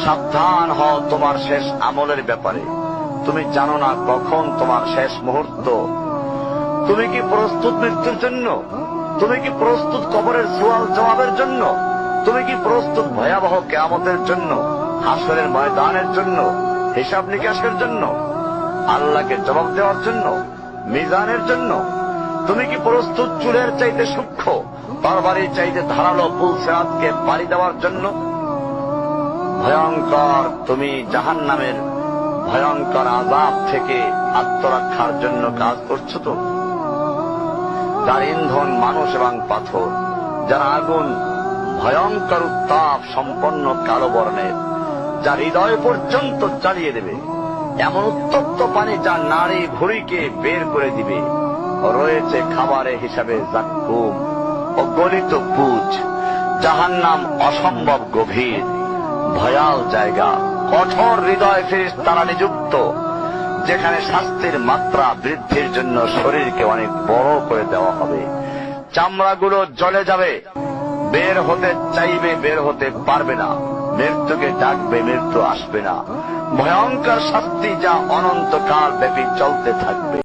সাবধান হও তোমার শেষ আমলের ব্যাপারে। তুমি জানো না কখন তোমার শেষ মুহূর্ত। তুমি কি প্রস্তুত মৃত্যুর জন্য? তুমি কি প্রস্তুত কবরের সওয়াল জবাবের জন্য? তুমি কি প্রস্তুত ভয়াবহ কিয়ামতের জন্য, হাসরের ময়দানের জন্য, হিসাব নিকাশের জন্য, আল্লাহকে জবাব দেওয়ার জন্য, মিজানের জন্য? তুমি কি প্রস্তুত চুলের চাইতে সূক্ষ্ম, তরবারির চাইতে ধারালো পুলসিরাতকে পাড়ি দেওয়ার জন্য? ভয়ঙ্কর তুমি জাহান্নামের ভয়ঙ্কর আযাব থেকে আত্মরক্ষার জন্য কাজ করছো তো? যার ইন্ধন মানুষ এবং পাথর, যার আগুন ভয়ঙ্কর উত্তাপ সম্পন্ন কালো বর্ণের, যা হৃদয় পর্যন্ত জ্বালিয়ে দেবে, এমন উত্তপ্ত পানি যা নাড়ি ভুঁড়িকে বের করে দিবে। রয়েছে খাবারের হিসাবে জাক্কুম ও গলিত পুজ। জাহান্নাম অসম্ভব গভীর, ভয়াল জায়গা, কঠোর হৃদয় ফেরেশতারা নিযুক্ত, যেখানে শাস্তির মাত্রা বৃদ্ধির জন্য শরীরকে অনেক বড় করে দেওয়া হবে। চামড়াগুলো জ্বলে যাবে, বের হতে চাইবে, বের হতে পারবে না। মৃত্যুকে ডাকবে, মৃত্যু আসবে না। ভয়ঙ্কর শাস্তি যা অনন্তকাল ব্যাপী চলতে থাকবে।